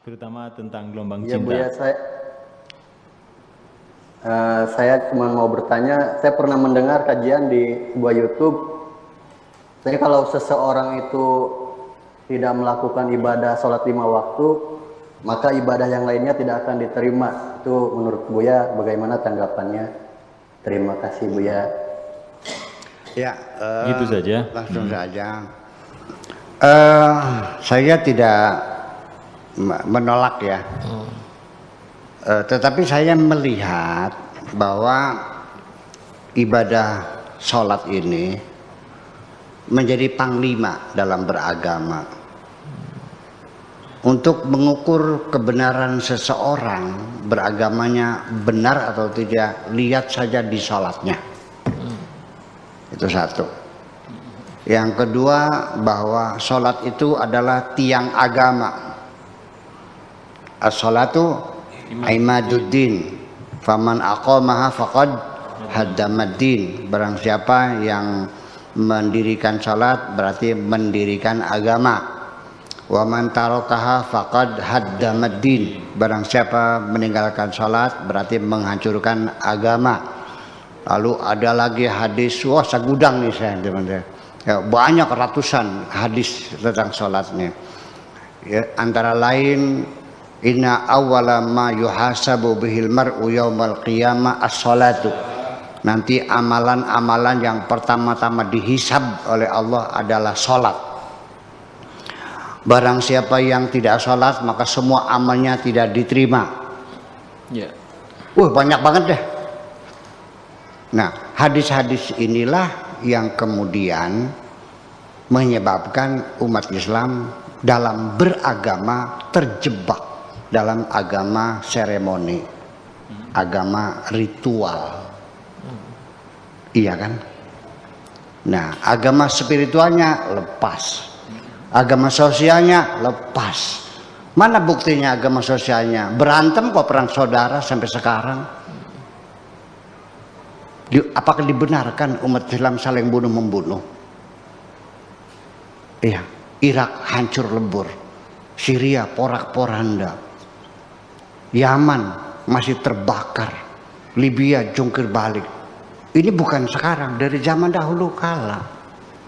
terutama tentang gelombang Ya cinta. Buya, saya cuma mau bertanya, saya pernah mendengar kajian di sebuah YouTube. Jadi kalau seseorang itu tidak melakukan ibadah sholat 5 waktu, maka ibadah yang lainnya tidak akan diterima. Itu menurut Buya bagaimana tanggapannya? Terima kasih Buya. Ya, Gitu saja. langsung saja. Saya tidak menolak ya, tetapi saya melihat bahwa ibadah sholat ini menjadi panglima dalam beragama. Untuk mengukur kebenaran seseorang beragamanya benar atau tidak, lihat saja di sholatnya. Itu satu. Yang kedua, bahwa sholat itu adalah tiang agama. As-sholatu imaduddin, faman aqamaha faqad haddamaddin. Barang siapa yang mendirikan sholat berarti mendirikan agama. Wa man tarakaha faqad haddamaddin. Barang siapa meninggalkan sholat berarti menghancurkan agama. Lalu ada lagi hadis, wah segudang nih saya teman-teman. Ya, banyak ratusan hadis tentang sholatnya. Ya, antara lain, inna awwala ma yuhasabu bihil mar'u yaumal qiyamah as-sholatu. Nanti amalan-amalan yang pertama-tama dihisab oleh Allah adalah sholat. Barang siapa yang tidak sholat maka semua amalnya tidak diterima. Ya. Banyak banget deh. Nah, hadis-hadis inilah yang kemudian menyebabkan umat Islam dalam beragama terjebak dalam agama seremoni, agama ritual. Iya kan? Nah, agama spiritualnya lepas, agama sosialnya lepas. Mana buktinya agama sosialnya? Berantem kok perang saudara sampai sekarang. Apakah dibenarkan umat Islam saling bunuh-membunuh? Iya, Irak hancur lebur, Syria porak-poranda, Yaman masih terbakar, Libya jungkir balik. Ini bukan sekarang, dari zaman dahulu kala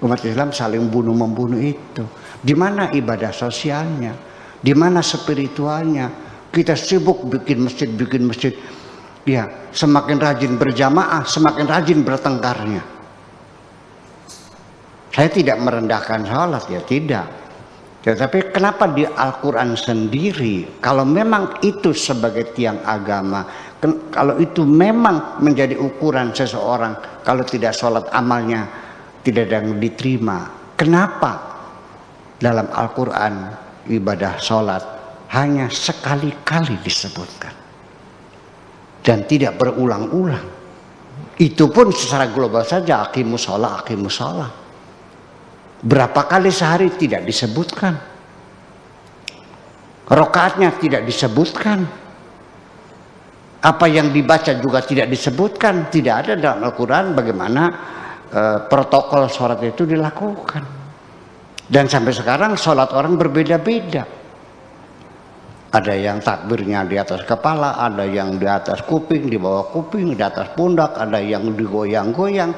umat Islam saling bunuh-membunuh itu. Di mana ibadah sosialnya? Di mana spiritualnya? Kita sibuk bikin masjid. Ya, semakin rajin berjamaah, semakin rajin bertengkarnya. Saya tidak merendahkan sholat, ya tidak. Tetapi kenapa di Al-Quran sendiri, kalau memang itu sebagai tiang agama, kalau itu memang menjadi ukuran seseorang, kalau tidak sholat amalnya tidak ada yang diterima. Kenapa dalam Al-Quran ibadah sholat hanya sekali-kali disebutkan? Dan tidak berulang-ulang. Itu pun secara global saja, aqimus shalah. Berapa kali sehari tidak disebutkan. Rakaatnya tidak disebutkan. Apa yang dibaca juga tidak disebutkan. Tidak ada dalam Al-Quran bagaimana protokol sholat itu dilakukan. Dan sampai sekarang sholat orang berbeda-beda. Ada yang takbirnya di atas kepala, ada yang di atas kuping, di bawah kuping, di atas pundak, ada yang digoyang-goyang,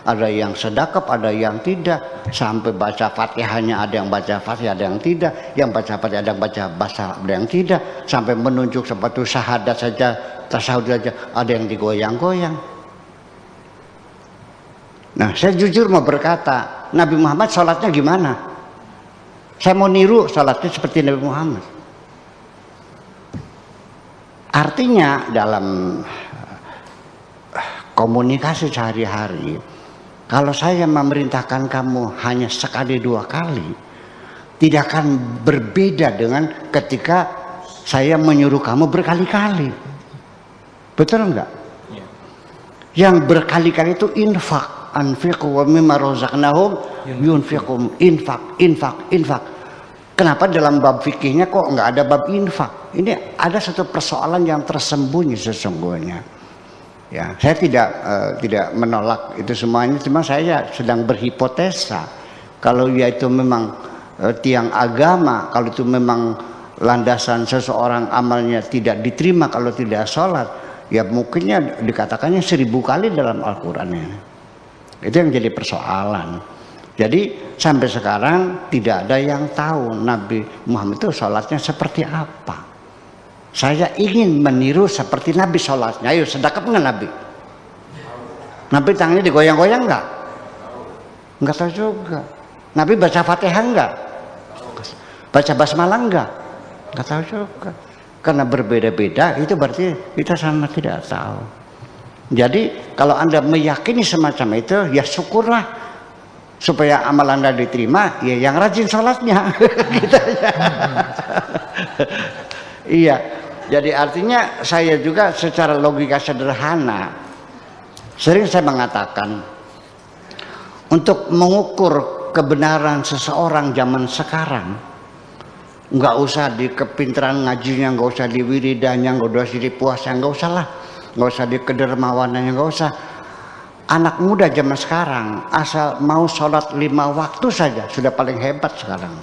ada yang sedekap, ada yang tidak. Sampai baca Fatihahnya ada yang baca Fatihah, ada yang tidak. Yang baca Fatihah ada yang baca bahasa, ada yang tidak. Sampai menunjuk sepatu syahadat saja, tasawuf saja, ada yang digoyang-goyang. Nah, saya jujur mau berkata, Nabi Muhammad sholatnya gimana? Saya mau niru sholatnya seperti Nabi Muhammad. Artinya dalam komunikasi sehari-hari, kalau saya memerintahkan kamu hanya sekali dua kali, tidak akan berbeda dengan ketika saya menyuruh kamu berkali-kali. Betul enggak? Ya. Yang berkali-kali itu infak, anfiqu wa mimma razaqnahum yunfiqum, infak. Kenapa dalam bab fikihnya kok nggak ada bab infak? Ini ada satu persoalan yang tersembunyi sesungguhnya. Ya, saya tidak menolak itu semuanya, cuma saya sedang berhipotesa. Kalau ya itu memang tiang agama, kalau itu memang landasan seseorang amalnya tidak diterima kalau tidak sholat, ya mungkinnya dikatakannya 1000 kali dalam Al-Quran ini. Itu yang jadi persoalan. Jadi sampai sekarang tidak ada yang tahu Nabi Muhammad itu sholatnya seperti apa. Saya ingin meniru seperti Nabi sholatnya. Ayo, sedekap nggak Nabi? Nabi tangannya digoyang-goyang nggak? Nggak tahu juga. Nabi baca Fatihah nggak? Baca basmalah nggak? Nggak tahu juga. Karena berbeda-beda, itu berarti kita sama tidak tahu. Jadi kalau Anda meyakini semacam itu, ya syukurlah. Supaya amal Anda diterima, ya yang rajin sholatnya. Gitu aja. Iya. Jadi artinya saya juga secara logika sederhana, sering saya mengatakan, untuk mengukur kebenaran seseorang zaman sekarang, nggak usah di kepintaran ngajinya, nggak usah di wiridanya, nggak usah di puasa, nggak usah lah, nggak usah di kedermawanannya, nggak usah. Anak muda zaman sekarang asal mau sholat 5 waktu saja sudah paling hebat sekarang.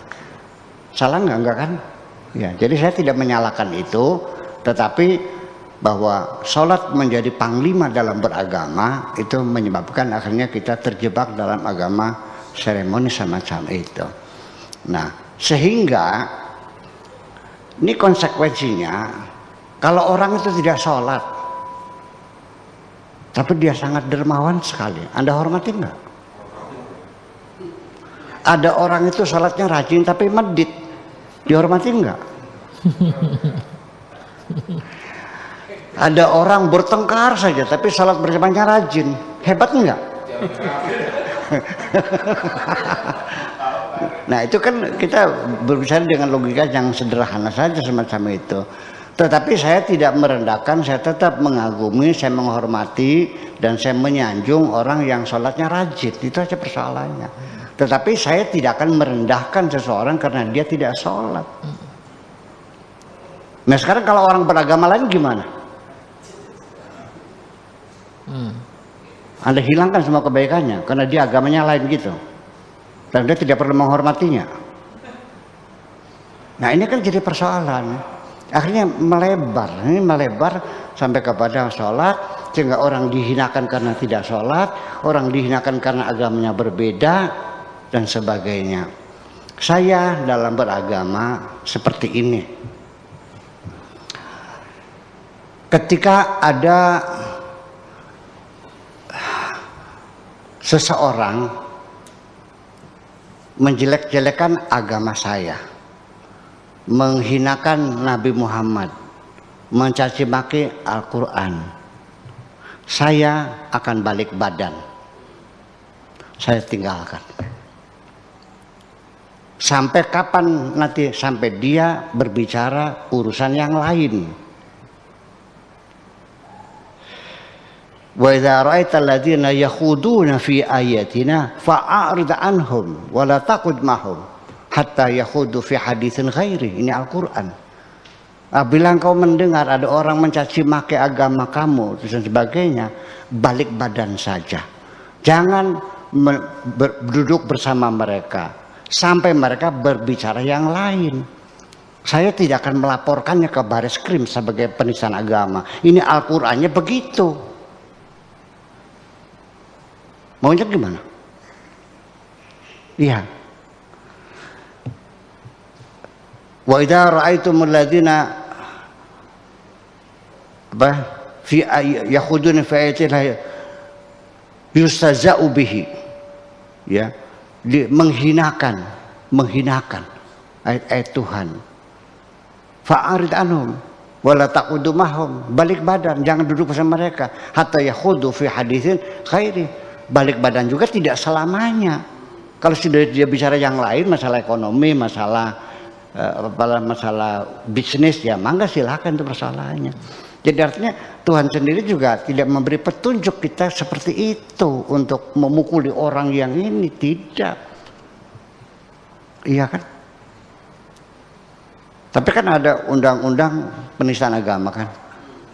Salah nggak kan? Ya, jadi saya tidak menyalahkan itu, tetapi bahwa sholat menjadi panglima dalam beragama itu menyebabkan akhirnya kita terjebak dalam agama seremoni semacam itu. Nah, sehingga ini konsekuensinya kalau orang itu tidak sholat tapi dia sangat dermawan sekali, Anda hormati nggak? Ada orang itu sholatnya rajin tapi medit, dihormati nggak? Ada orang bertengkar saja tapi sholat berjamaahnya rajin, hebat nggak? Nah itu kan kita berbicara dengan logika yang sederhana saja semacam itu. Tetapi saya tidak merendahkan, saya tetap mengagumi, saya menghormati, dan saya menyanjung orang yang sholatnya rajin. Itu aja persoalannya. Tetapi saya tidak akan merendahkan seseorang karena dia tidak sholat. Nah sekarang kalau orang beragama lain gimana? Anda hilangkan semua kebaikannya karena dia agamanya lain gitu. Dan dia tidak perlu menghormatinya. Nah ini kan jadi persoalan. Akhirnya melebar sampai kepada sholat, sehingga orang dihinakan karena tidak sholat, orang dihinakan karena agamanya berbeda, dan sebagainya. Saya dalam beragama seperti ini. Ketika ada seseorang menjelek-jelekan agama saya, menghinakan Nabi Muhammad, mencaci maki Al-Quran, saya akan balik badan, saya tinggalkan. Sampai kapan nanti? Sampai dia berbicara urusan yang lain. Wa idza ra'aital ladzina yakhuduna fi ayatina fa'arid anhum wa la taqud mahum hatta yakhudu fi haditsin ghairi. Ini Al-Quran. Bila engkau mendengar ada orang mencaci maki agama kamu dan sebagainya, balik badan saja. Jangan duduk bersama mereka sampai mereka berbicara yang lain. Saya tidak akan melaporkannya ke Baris Krim sebagai penistaan agama. Ini Al-Qur'annya begitu. Maunya gimana? Iya. Wa idza ra'aitumul ladzina fi yakhuduna fi ayatina yustaza'u bihi, ya, menghinakan ayat-ayat Tuhan. Fa'arid anhum wala taqudu mahum, balik badan, jangan duduk bersama mereka. Hatta yakhudu fi haditsin khairi, balik badan juga tidak selamanya. Kalau sudah dia bicara yang lain, masalah ekonomi, masalah bisnis, ya mangga silakan, itu persoalannya. Jadi artinya Tuhan sendiri juga tidak memberi petunjuk kita seperti itu untuk memukuli orang yang ini, tidak. Iya kan? Tapi kan ada undang-undang penistaan agama kan.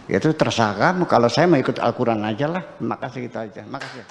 Itu terserah kamu, kalau saya mau ikut Al-Quran aja lah. Makasih, gitu aja. Makasih.